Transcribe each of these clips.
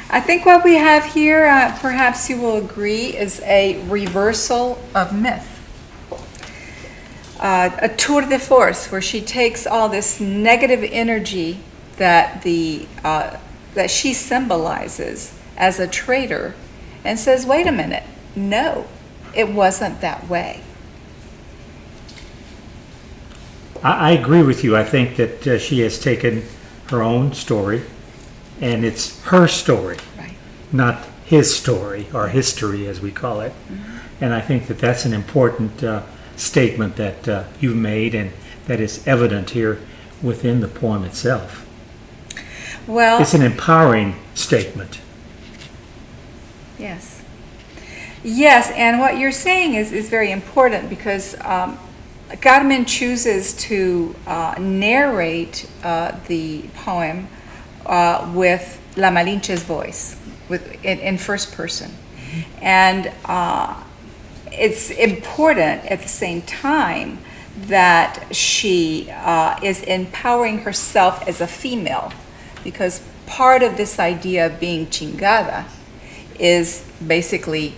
I think what we have here, perhaps you will agree, is a reversal of myth. A tour de force, where she takes all this negative energy that that she symbolizes as a traitor and says, wait a minute, no, it wasn't that way. I agree with you. I think that she has taken her own story, and it's her story, Right. not his story, or history as we call it. Mm-hmm. And I think that that's an important statement that you've made, and that is evident here within the poem itself. Well, It's an empowering statement. yes. Yes, and what you're saying is very important, because Carmen chooses to narrate the poem with La Malinche's voice, in first person. And it's important at the same time that she is empowering herself as a female, because part of this idea of being chingada is basically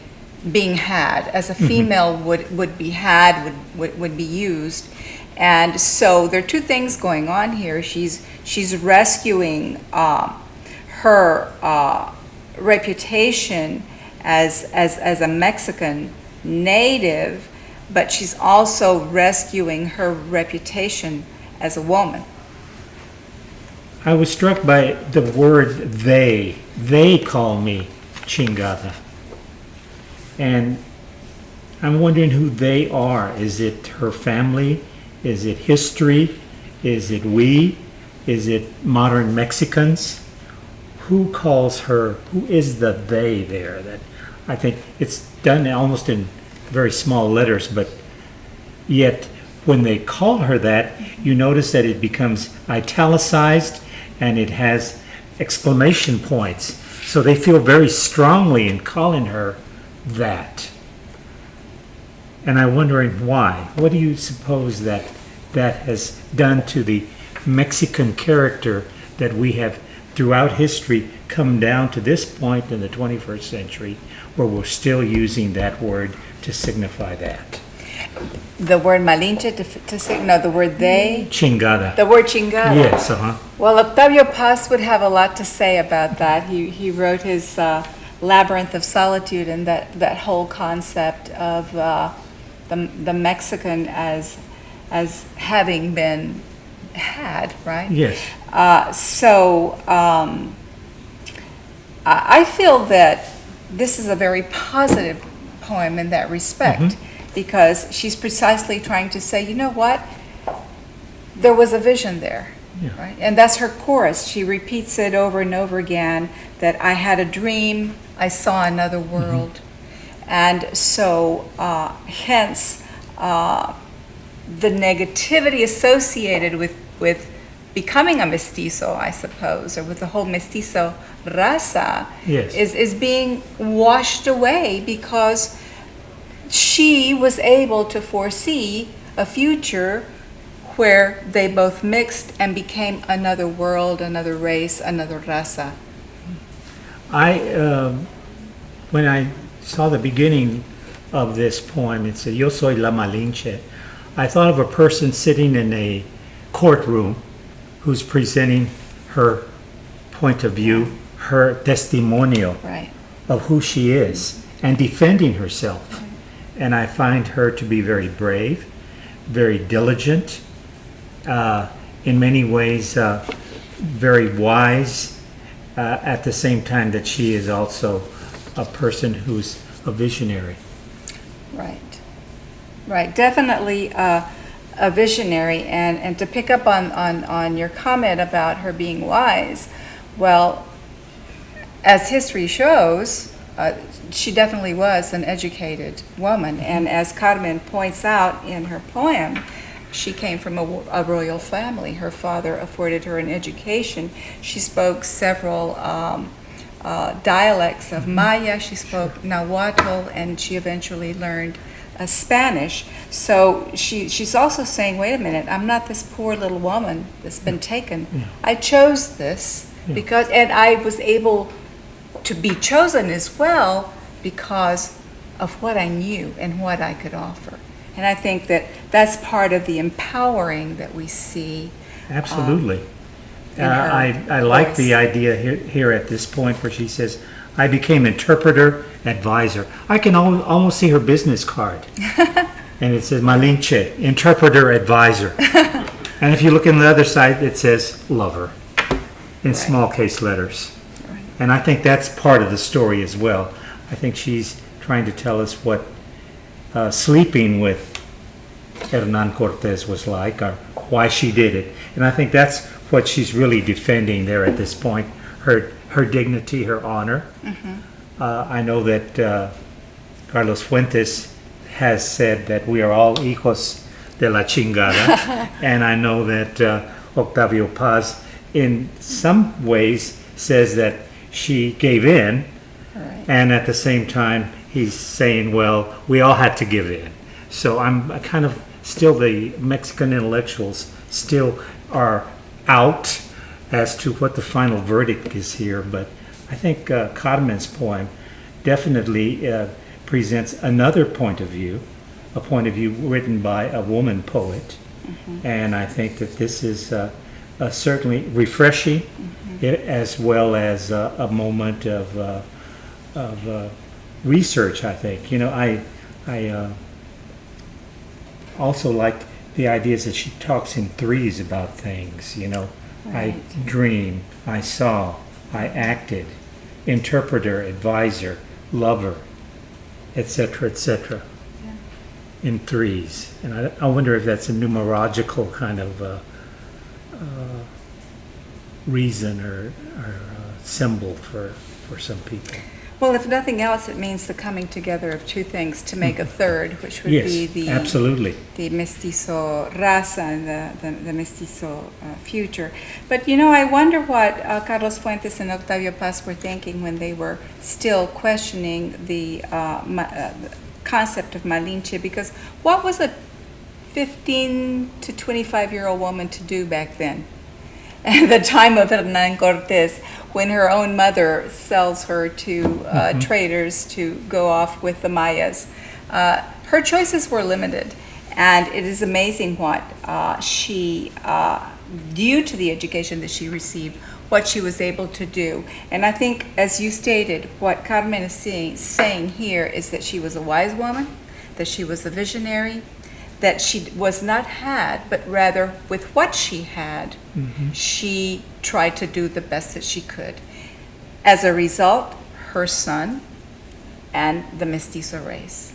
being had, as a female would be had, would be used. And so there are two things going on here. She's rescuing her reputation as a Mexican native, but she's also rescuing her reputation as a woman. I was struck by the word they. They call me chingada. And I'm wondering who they are. Is it her family? Is it history? Is it we? Is it modern Mexicans? Who calls her? Who is the they there? That I think it's done almost in very small letters, but yet when they call her that, you notice that it becomes italicized and it has exclamation points. So they feel very strongly in calling her that. And I'm wondering why. What do you suppose that has done to the Mexican character that we have throughout history come down to this point in the 21st century where we're still using that word to signify that? The word Malinche the word they? Chingada. The word chingada. Yes, Well, Octavio Paz would have a lot to say about that. He wrote his Labyrinth of Solitude, and that whole concept of the Mexican as having been had, right? Yes. I feel that this is a very positive poem in that respect, because she's precisely trying to say, you know what? There was a vision there. Yeah. Right? And that's her chorus. She repeats it over and over again, that I had a dream, I saw another world. And so, hence, the negativity associated with becoming a mestizo, I suppose, or with the whole mestizo raza, Yes. is being washed away, because she was able to foresee a future where they both mixed and became another world, another race, another raza. When I saw the beginning of this poem, it said, Yo soy la Malinche. I thought of a person sitting in a courtroom who's presenting her point of view, her testimonio Right. of who she is, and defending herself. And I find her to be very brave, very diligent, in many ways very wise, at the same time that she is also a person who's a visionary. Right. Right. Definitely a visionary. And to pick up on your comment about her being wise, well, as history shows, she definitely was an educated woman. And as Carmen points out in her poem, she came from a royal family. Her father afforded her an education. She spoke several dialects of Maya. She spoke Nahuatl, and she eventually learned Spanish. So she's also saying, wait a minute, I'm not this poor little woman that's been taken. I chose this because, and I was able to be chosen as well because of what I knew and what I could offer. And I think that that's part of the empowering that we see. Absolutely. in her I like voice. the idea here at this point where she says, I became interpreter, advisor. I can almost see her business card. And it says Malinche, interpreter, advisor. And if you look on the other side, it says lover in Right. small case letters. Right. And I think that's part of the story as well. I think she's trying to tell us what sleeping with Hernan Cortez was like, or why she did it. And I think that's what she's really defending there at this point, her dignity, her honor. I know that Carlos Fuentes has said that we are all hijos de la chingada. And I know that Octavio Paz, in some ways, says that she gave in. Right. And at the same time, he's saying, well, we all had to give in. So I'm kind of still, the Mexican intellectuals still are out as to what the final verdict is here. But I think Carmen's poem definitely presents another point of view, a point of view written by a woman poet. And I think that this is certainly refreshing, as well as a moment of research, I think. You know, I also like the ideas that she talks in threes about things, you know. Right. I dream, I saw, I acted, interpreter, advisor, lover, etc., etc. In threes. And I wonder if that's a numerological kind of reason or symbol for some people. Well, if nothing else, it means the coming together of two things to make a third, which would Yes, be the absolutely. the mestizo raza and the mestizo future. But you know, I wonder what Carlos Fuentes and Octavio Paz were thinking when they were still questioning the concept of Malinche, because what was a 15 to 25-year-old woman to do back then? At the time of Hernan Cortez, when her own mother sells her to traders to go off with the Mayas. Her choices were limited, and it is amazing what she, due to the education that she received, what she was able to do. And I think, as you stated, what Carmen is saying here is that she was a wise woman, that she was a visionary, that she was not had, but rather with what she had, she tried to do the best that she could. As a result, her son and the mestizo race